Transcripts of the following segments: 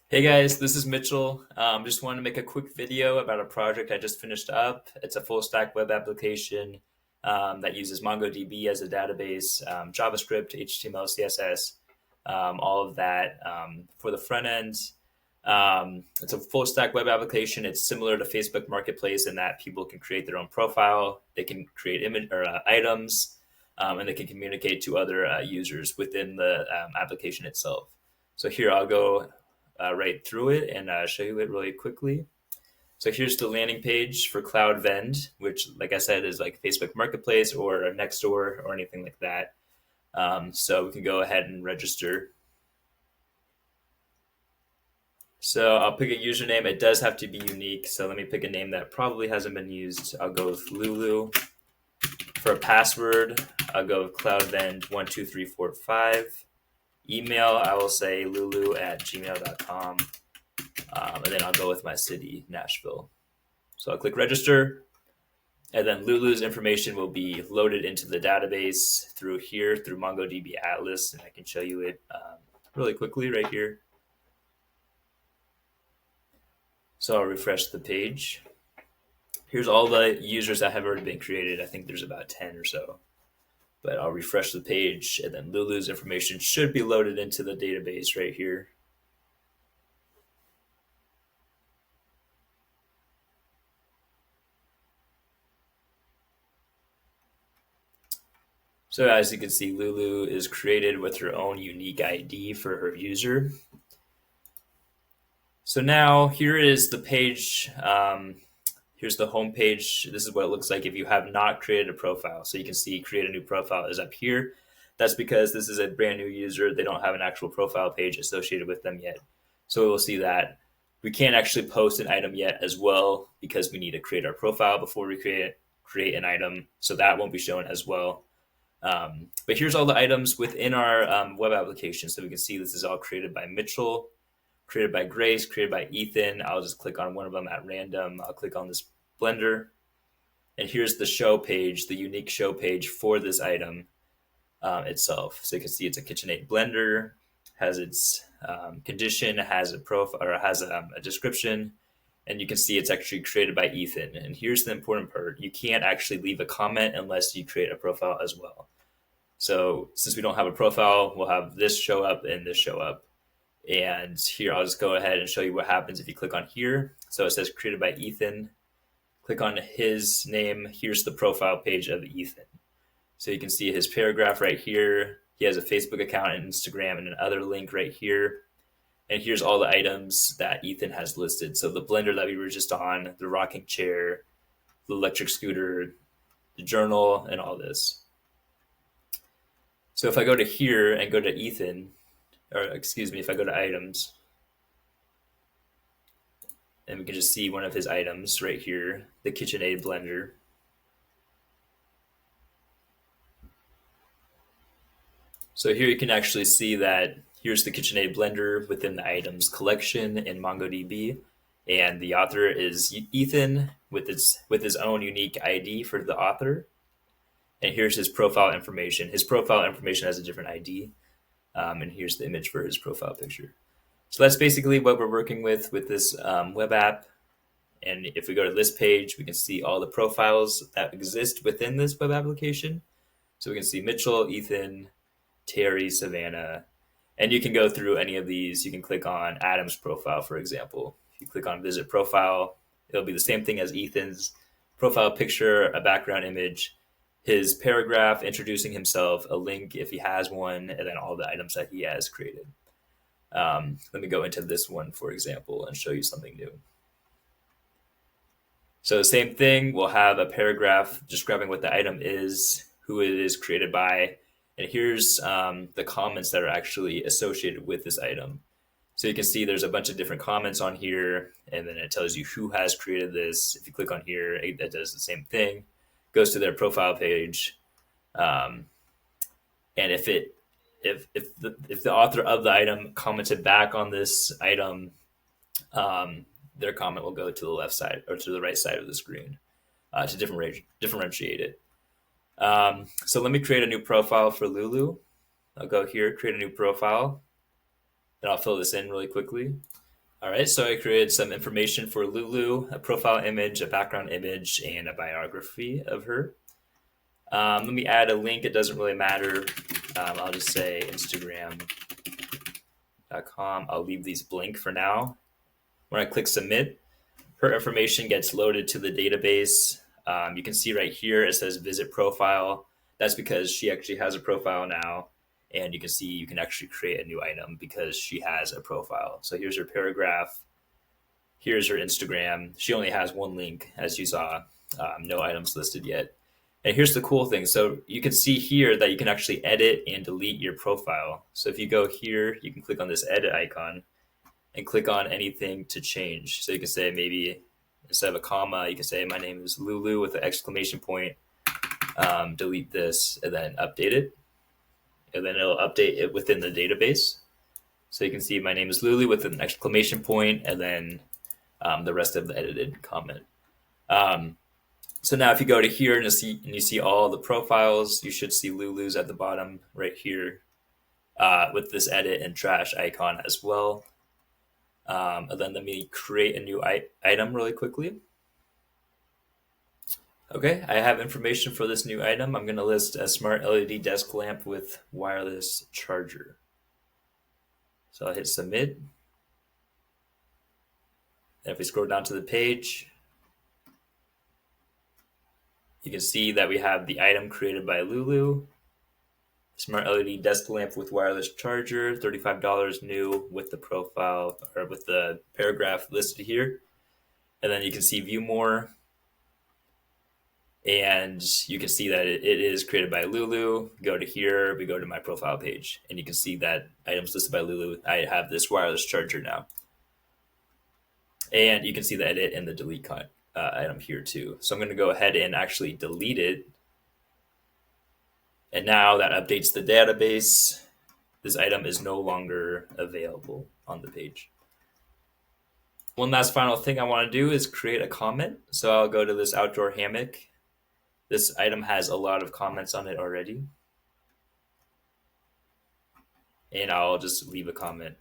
Hey guys, this is Mitchell. Just wanted to make a quick video about a project I just finished up. It's a full stack web application that uses MongoDB as a database, JavaScript, HTML, CSS, all of that for the front end. It's a full stack web application. It's similar to Facebook Marketplace in that people can create their own profile, they can create image or items, and they can communicate to other users within the application itself. So here I'll go right through it and show you it really quickly. So here's the landing page for CloudVend, which, like I said, is like Facebook Marketplace or a Nextdoor or anything like that. So we can go ahead and register. So I'll pick a username. It does have to be unique. So let me pick a name that probably hasn't been used. I'll go with Lulu. For a password, I'll go with CloudVend12345. Email, I will say lulu@gmail.com. And then I'll go with my city, Nashville. So I'll click register, and then Lulu's information will be loaded into the database through here, through MongoDB Atlas, and I can show you it really quickly right here. So I'll refresh the page. Here's all the users that have already been created. I think there's about 10 or so. But I'll refresh the page, and then Lulu's information should be loaded into the database right here. So as you can see, Lulu is created with her own unique ID for her user. So now here is the page. Here's the home page. This is what it looks like if you have not created a profile. So you can see create a new profile is up here. That's because this is a brand new user. They don't have an actual profile page associated with them yet. So we'll see that we can't actually post an item yet as well because we need to create our profile before we create an item. So that won't be shown as well. But here's all the items within our web application. So we can see this is all created by Mitchell, created by Grace, created by Ethan. I'll just click on one of them at random. I'll click on this blender. And here's the show page, the unique show page for this item itself. So you can see it's a KitchenAid blender, has its condition, has a profile, or has a description. And you can see it's actually created by Ethan. And here's the important part. You can't actually leave a comment unless you create a profile as well. So since we don't have a profile, we'll have this show up and this show up. And here, I'll just go ahead and show you what happens if you click on here. So it says created by Ethan. Click on his name. Here's the profile page of Ethan. So you can see his paragraph right here. He has a Facebook account and Instagram and another link right here. And here's all the items that Ethan has listed. So the blender that we were just on, the rocking chair, the electric scooter, the journal, and all this. So if I go to here and go to Ethan, or excuse me, if I go to items, and we can just see one of his items right here, the KitchenAid blender. So here you can actually see that here's the KitchenAid blender within the items collection in MongoDB, and the author is Ethan with his own unique ID for the author. And here's his profile information. His profile information has a different ID, and here's the image for his profile picture. So that's basically what we're working with this web app. And if we go to this page, we can see all the profiles that exist within this web application. So we can see Mitchell, Ethan, Terry, Savannah, and you can go through any of these. You can click on Adam's profile, for example. If you click on visit profile, it'll be the same thing as Ethan's profile picture, a background image, his paragraph introducing himself, a link if he has one, and then all the items that he has created. Let me go into this one, for example, and show you something new. So same thing, we'll have a paragraph describing what the item is, who it is created by, and here's the comments that are actually associated with this item. So you can see there's a bunch of different comments on here, and then it tells you who has created this. If you click on here, that does the same thing, goes to their profile page. And if the author of the item commented back on this item, their comment will go to the left side or to the right side of the screen to differentiate it. So let me create a new profile for Lulu. I'll go here, create a new profile, and I'll fill this in really quickly. All right, so I created some information for Lulu, a profile image, a background image, and a biography of her. Let me add a link. It doesn't really matter. I'll just say Instagram.com. I'll leave these blank for now. When I click submit, her information gets loaded to the database. You can see right here it says visit profile. That's because she actually has a profile now. And you can see you can actually create a new item because she has a profile. So here's her paragraph. Here's her Instagram. She only has one link, as you saw. No items listed yet. And here's the cool thing. So you can see here that you can actually edit and delete your profile. So if you go here, you can click on this edit icon and click on anything to change. So you can say maybe instead of a comma, you can say my name is Lulu with an exclamation point. Delete this and then update it. And then it'll update it within the database. So you can see my name is Lulu with an exclamation point and then the rest of the edited comment. So now if you go to here and you see all the profiles, you should see Lulu's at the bottom right here with this edit and trash icon as well. And then let me create a new item really quickly. Okay, I have information for this new item. I'm going to list a smart LED desk lamp with wireless charger. So I'll hit submit. And if we scroll down to the page, you can see that we have the item created by Lulu. Smart LED desk lamp with wireless charger, $35 new with the profile or with the paragraph listed here. And then you can see view more. And you can see that it is created by Lulu. Go to here, we go to my profile page, and you can see that items listed by Lulu. I have this wireless charger now. And you can see the edit and the delete item here too. So I'm going to go ahead and actually delete it. And now that updates the database. This item is no longer available on the page. One last final thing I want to do is create a comment. So I'll go to this outdoor hammock. This item has a lot of comments on it already. And I'll just leave a comment.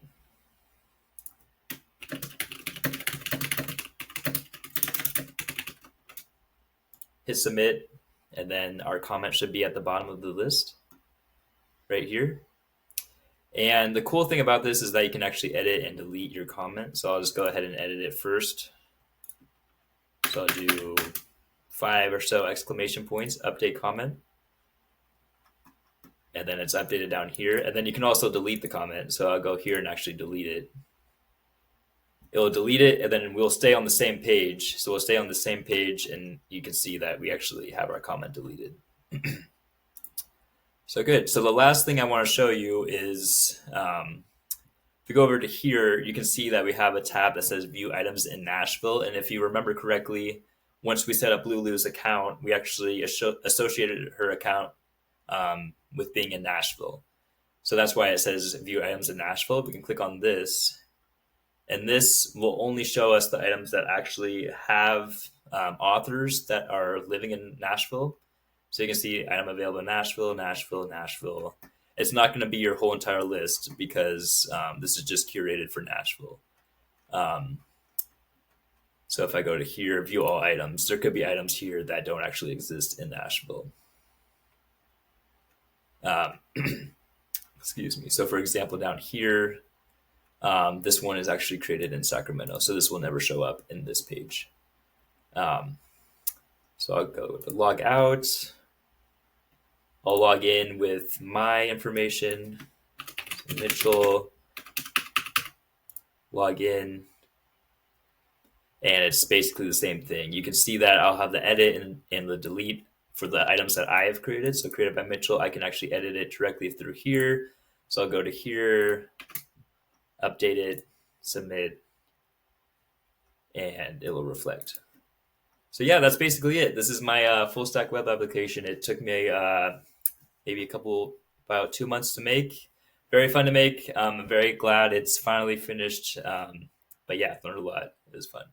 Hit submit, and then our comment should be at the bottom of the list right here. And the cool thing about this is that you can actually edit and delete your comment. So I'll just go ahead and edit it first. So I'll do 5 or so exclamation points, update comment. And then it's updated down here. And then you can also delete the comment. So I'll go here and actually delete it. It'll delete it, and then we'll stay on the same page. So we'll stay on the same page, and you can see that we actually have our comment deleted. So good. So the last thing I want to show you is if you go over to here, you can see that we have a tab that says View Items in Nashville. And if you remember correctly, once we set up Lulu's account, we actually associated her account with being in Nashville. So that's why it says View Items in Nashville. We can click on this. And this will only show us the items that actually have authors that are living in Nashville. So you can see item available in Nashville, Nashville, Nashville. It's not going to be your whole entire list because this is just curated for Nashville. So if I go to here, view all items, there could be items here that don't actually exist in Nashville. Excuse me. So for example, down here, this one is actually created in Sacramento. So this will never show up in this page. So I'll go to log out. I'll log in with my information, Mitchell, log in, and it's basically the same thing. You can see that I'll have the edit and the delete for the items that I have created. So created by Mitchell, I can actually edit it directly through here. So I'll go to here, update it, submit, and it will reflect. So yeah, that's basically it. This is my full stack web application. It took me maybe about 2 months to make. Very fun to make. I'm very glad it's finally finished. But yeah, learned a lot. It was fun.